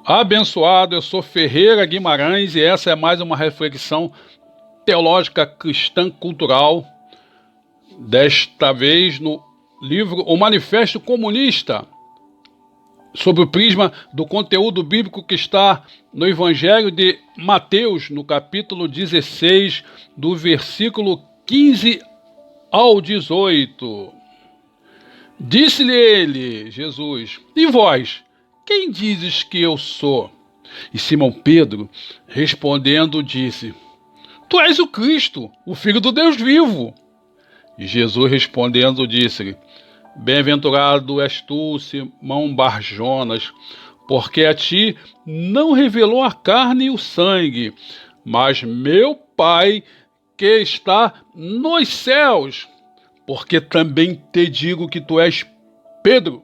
Abençoado, eu sou Ferreira Guimarães e essa é mais uma reflexão teológica cristã cultural, desta vez no livro O Manifesto Comunista, sob o prisma do conteúdo bíblico que está no Evangelho de Mateus, no capítulo 16, do versículo 15 ao 18. Disse-lhe ele, Jesus: E vós, quem dizes que eu sou? E Simão Pedro, respondendo, disse: Tu és o Cristo, o Filho do Deus vivo. E Jesus respondendo disse-lhe: Bem-aventurado és tu, Simão Bar-Jonas, porque a ti não revelou a carne e o sangue, mas meu Pai que está nos céus. Porque também te digo que tu és Pedro,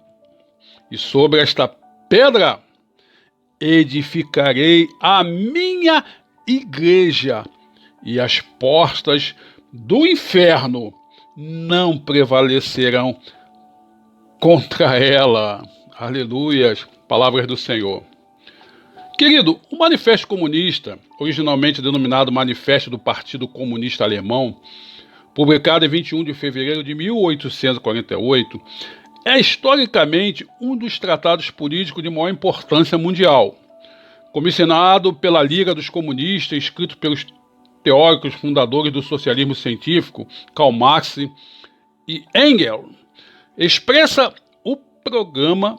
e sobre esta pedra edificarei a minha igreja, e as portas do inferno não prevalecerão contra ela. Aleluias, palavras do Senhor. Querido, o Manifesto Comunista, originalmente denominado Manifesto do Partido Comunista Alemão, publicado em 21 de fevereiro de 1848, é historicamente um dos tratados políticos de maior importância mundial. Comissionado pela Liga dos Comunistas, escrito pelos teóricos fundadores do socialismo científico, Karl Marx e Engels, expressa o programa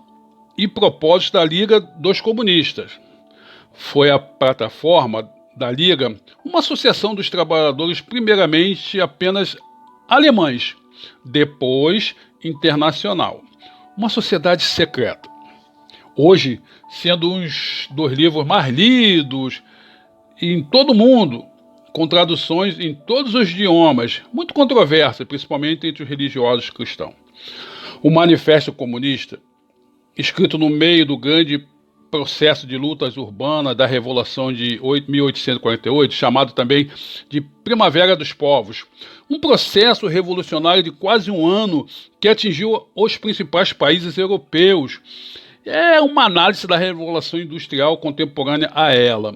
e propósito da Liga dos Comunistas. Foi a plataforma da Liga uma associação dos trabalhadores, primeiramente apenas alemães, depois internacional. Uma sociedade secreta. Hoje, sendo um dos livros mais lidos em todo o mundo, com traduções em todos os idiomas, muito controversa, principalmente entre os religiosos cristãos. O Manifesto Comunista, escrito no meio do grande processo de lutas urbanas da Revolução de 1848, chamado também de Primavera dos Povos, um processo revolucionário de quase um ano que atingiu os principais países europeus. É uma análise da Revolução Industrial contemporânea a ela.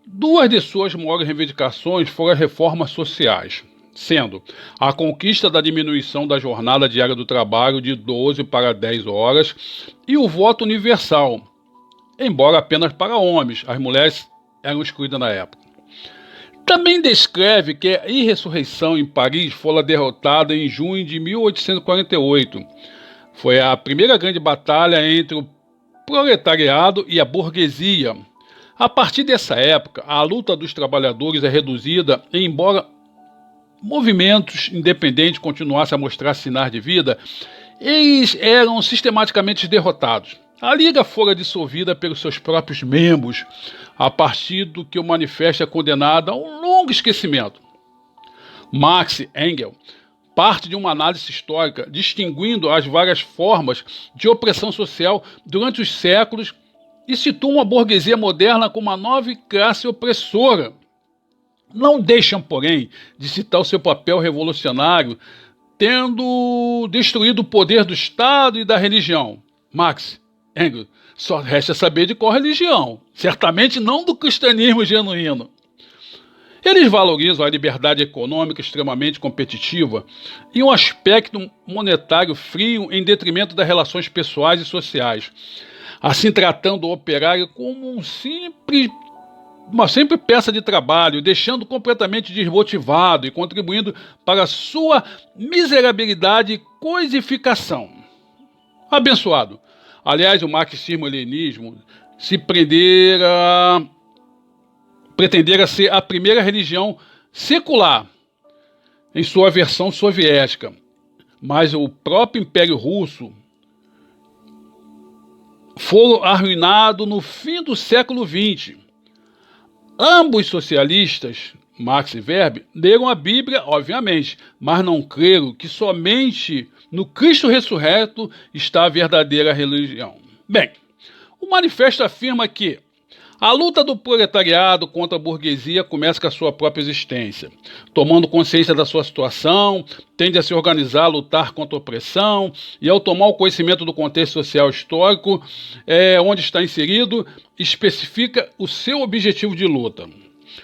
Duas de suas maiores reivindicações foram as reformas sociais, sendo a conquista da diminuição da jornada diária do trabalho de 12 para 10 horas e o voto universal, embora apenas para homens, as mulheres eram excluídas na época. Também descreve que a insurreição em Paris fora derrotada em junho de 1848. Foi a primeira grande batalha entre o proletariado e a burguesia. A partir dessa época, a luta dos trabalhadores é reduzida, e embora movimentos independentes continuassem a mostrar sinais de vida, eles eram sistematicamente derrotados. A Liga fora dissolvida pelos seus próprios membros, a partir do que o manifesto é condenado a um longo esquecimento. Marx e Engels parte de uma análise histórica, distinguindo as várias formas de opressão social durante os séculos e situam a burguesia moderna como uma nova classe opressora. Não deixam, porém, de citar o seu papel revolucionário, tendo destruído o poder do Estado e da religião. Marx, Engels, só resta saber de qual religião, certamente não do cristianismo genuíno. Eles valorizam a liberdade econômica extremamente competitiva e um aspecto monetário frio em detrimento das relações pessoais e sociais, assim tratando o operário como uma simples peça de trabalho, deixando completamente desmotivado e contribuindo para sua miserabilidade e coisificação. Abençoado. Aliás, o marxismo-leninismo pretendera ser a primeira religião secular em sua versão soviética, mas o próprio Império Russo foi arruinado no fim do século XX. Ambos socialistas, Marx e Weber, leram a Bíblia, obviamente, mas não creram que somente no Cristo ressurreto está a verdadeira religião. Bem, o manifesto afirma que A luta do proletariado contra a burguesia começa com a sua própria existência. Tomando consciência da sua situação, tende a se organizar, a lutar contra a opressão e, ao tomar o conhecimento do contexto social histórico onde está inserido, especifica o seu objetivo de luta.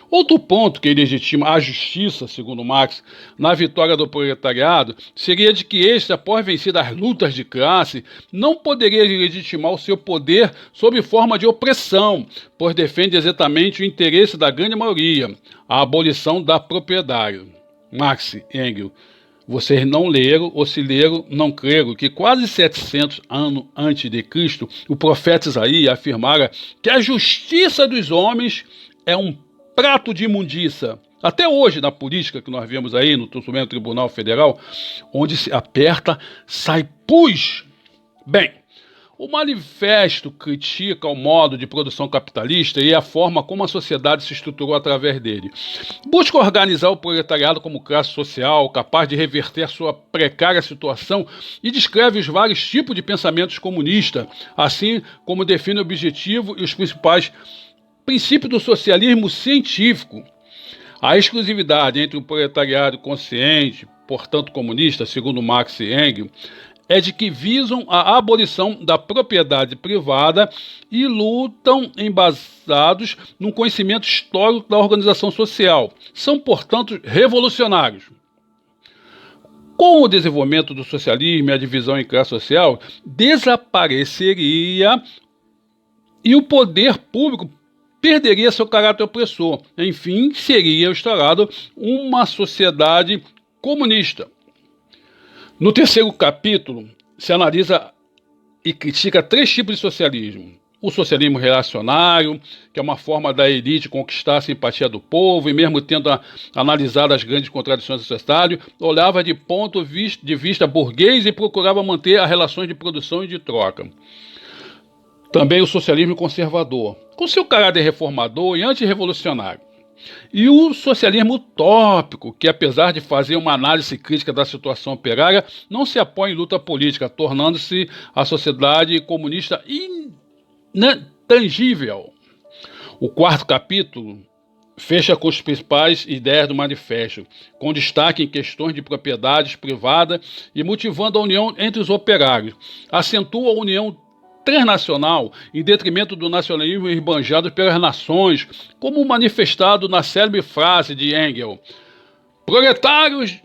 Outro ponto que legitima a justiça, segundo Marx, na vitória do proletariado, seria de que este, após vencidas as lutas de classe, não poderia legitimar o seu poder sob forma de opressão, pois defende exatamente o interesse da grande maioria, a abolição da propriedade. Marx e Engels. Vocês não leram, ou se leram, não creram, que quase 700 anos antes de Cristo, o profeta Isaías afirmara que a justiça dos homens é um prato de imundícia. Até hoje, na política que nós vemos aí no Supremo Tribunal Federal, onde se aperta, sai pus. Bem, o manifesto critica o modo de produção capitalista e a forma como a sociedade se estruturou através dele. Busca organizar o proletariado como classe social, capaz de reverter sua precária situação, e descreve os vários tipos de pensamentos comunistas, assim como define o objetivo e os principais princípios do socialismo científico. A exclusividade entre o proletariado consciente, portanto comunista, segundo Marx e Engels, é de que visam a abolição da propriedade privada e lutam embasados num conhecimento histórico da organização social. São, portanto, revolucionários. Com o desenvolvimento do socialismo e a divisão em classe social, desapareceria e o poder público perderia seu caráter opressor. Enfim, seria instaurada uma sociedade comunista. No terceiro capítulo, se analisa e critica 3 tipos de socialismo. O socialismo reacionário, que é uma forma da elite conquistar a simpatia do povo, e mesmo tendo analisado as grandes contradições do sociedade, olhava de ponto de vista burguês e procurava manter as relações de produção e de troca. Também o socialismo conservador, com seu caráter reformador e antirrevolucionário. E o socialismo utópico, que apesar de fazer uma análise crítica da situação operária, não se apoia em luta política, tornando-se a sociedade comunista intangível. O quarto capítulo fecha com as principais ideias do manifesto, com destaque em questões de propriedades privadas e motivando a união entre os operários. Acentua a união transnacional em detrimento do nacionalismo esbanjado pelas nações, como manifestado na célebre frase de Engels: proletários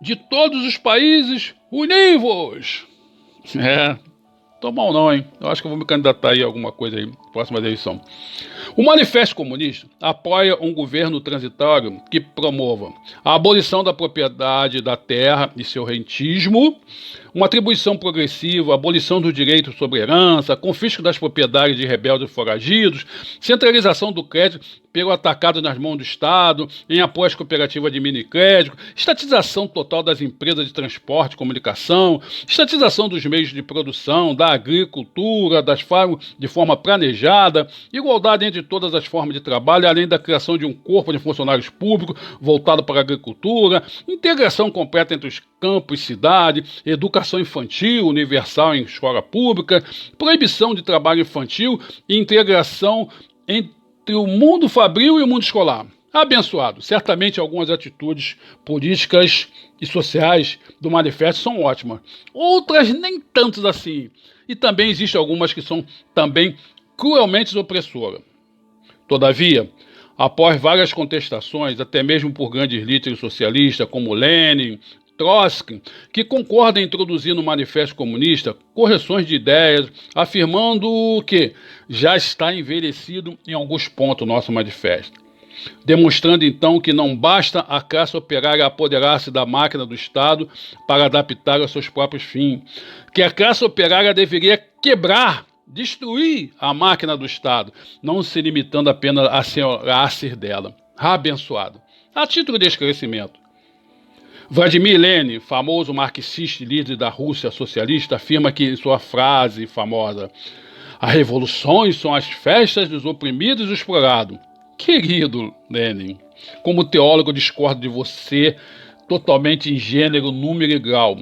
de todos os países, univos! Tô mal não, hein? Eu acho que eu vou me candidatar aí a alguma coisa aí, próxima eleição. O Manifesto Comunista apoia um governo transitório que promova a abolição da propriedade da terra e seu rentismo, uma atribuição progressiva, a abolição do direito sobre herança, confisco das propriedades de rebeldes e foragidos, centralização do crédito pelo atacado nas mãos do Estado, em apoio às cooperativas de minicrédito, estatização total das empresas de transporte e comunicação, estatização dos meios de produção, da agricultura, das farmas de forma planejada, igualdade entre todas as formas de trabalho, além da criação de um corpo de funcionários públicos voltado para a agricultura, integração completa entre os campos e cidade, educação infantil universal em escola pública, proibição de trabalho infantil e integração entre o mundo fabril e o mundo escolar. Abençoado. Certamente algumas atitudes políticas e sociais do manifesto são ótimas. Outras nem tantas assim. E também existem algumas que são também cruelmente opressoras. Todavia, após várias contestações, até mesmo por grandes líderes socialistas como Lenin, Trotsky, que concordam em introduzir no Manifesto Comunista correções de ideias, afirmando que já está envelhecido em alguns pontos o nosso manifesto. Demonstrando então que não basta a classe operária apoderar-se da máquina do Estado para adaptar aos seus próprios fins, que a classe operária deveria quebrar, destruir a máquina do Estado, não se limitando apenas a senhorar-se dela. Abençoado. A título de esclarecimento, Vladimir Lenin, famoso marxista e líder da Rússia socialista, afirma que em sua frase famosa: as revoluções são as festas dos oprimidos e dos explorados. Querido Lenin, como teólogo, discordo de você totalmente em gênero, número e grau.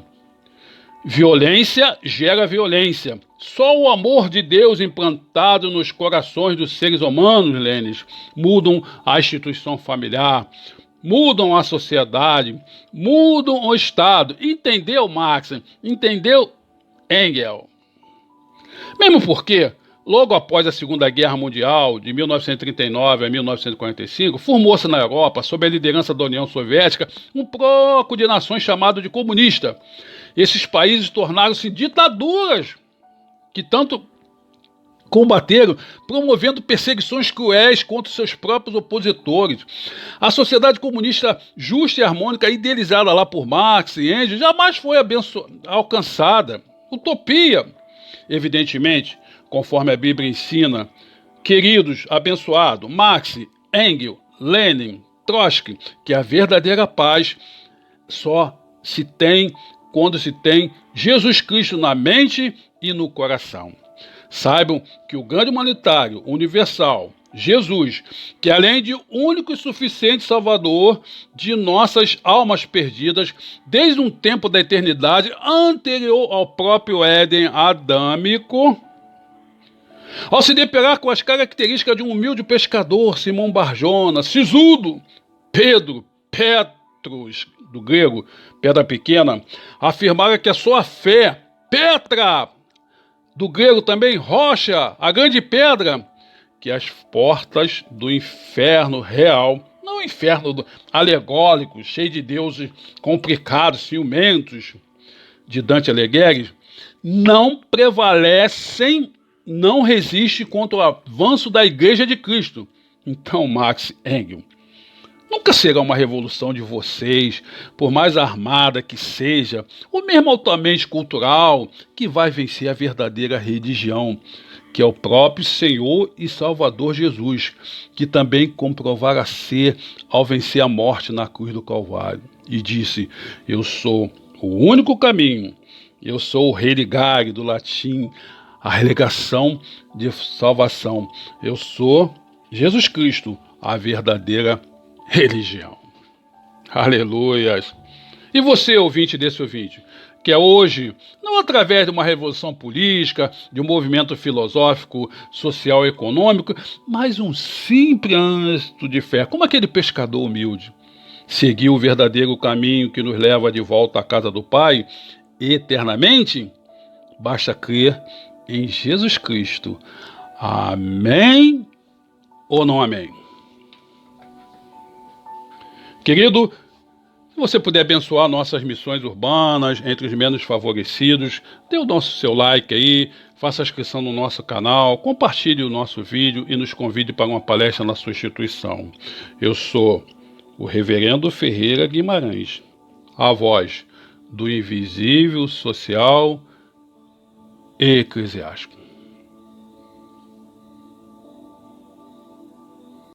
Violência gera violência. Só o amor de Deus implantado nos corações dos seres humanos, Lênis, mudam a instituição familiar, mudam a sociedade, mudam o Estado. Entendeu, Marx? Entendeu, Engels? Mesmo porque, logo após a Segunda Guerra Mundial, de 1939 a 1945, formou-se na Europa, sob a liderança da União Soviética, um bloco de nações chamado de comunista. Esses países tornaram-se ditaduras que tanto combateram, promovendo perseguições cruéis contra seus próprios opositores. A sociedade comunista justa e harmônica, idealizada lá por Marx e Engels, jamais foi alcançada. Utopia, evidentemente, conforme a Bíblia ensina. Queridos, abençoados, Marx, Engels, Lenin, Trotsky, que a verdadeira paz só se tem quando se tem Jesus Cristo na mente e no coração. Saibam que o grande humanitário universal, Jesus, que além de único e suficiente Salvador de nossas almas perdidas, desde um tempo da eternidade anterior ao próprio Éden adâmico, ao se deparar com as características de um humilde pescador, Simão Barjona, sisudo, Pedro, Petros, do grego, pedra pequena, afirmara que a sua fé, Petra, do grego também rocha, a grande pedra, que as portas do inferno real, não o inferno alegórico, cheio de deuses complicados, ciumentos, de Dante Alighieri, não prevalecem, não resiste contra o avanço da Igreja de Cristo. Então, Marx Engels, nunca será uma revolução de vocês, por mais armada que seja, ou mesmo altamente cultural, que vai vencer a verdadeira religião, que é o próprio Senhor e Salvador Jesus, que também comprovara ser ao vencer a morte na cruz do Calvário. E disse: eu sou o único caminho, eu sou o religare, do latim, a relegação de salvação. Eu sou Jesus Cristo, a verdadeira religião. Aleluias! E você, ouvinte desse ouvinte, que é hoje, não através de uma revolução política, de um movimento filosófico, social e econômico, mas um simples ânimo de fé, como aquele pescador humilde, seguiu o verdadeiro caminho que nos leva de volta à casa do Pai eternamente, basta crer em Jesus Cristo. Amém ou não amém? Querido, se você puder abençoar nossas missões urbanas entre os menos favorecidos, dê o seu like aí, faça a inscrição no nosso canal, compartilhe o nosso vídeo e nos convide para uma palestra na sua instituição. Eu sou o Reverendo Ferreira Guimarães, a voz do invisível social e eclesiástico.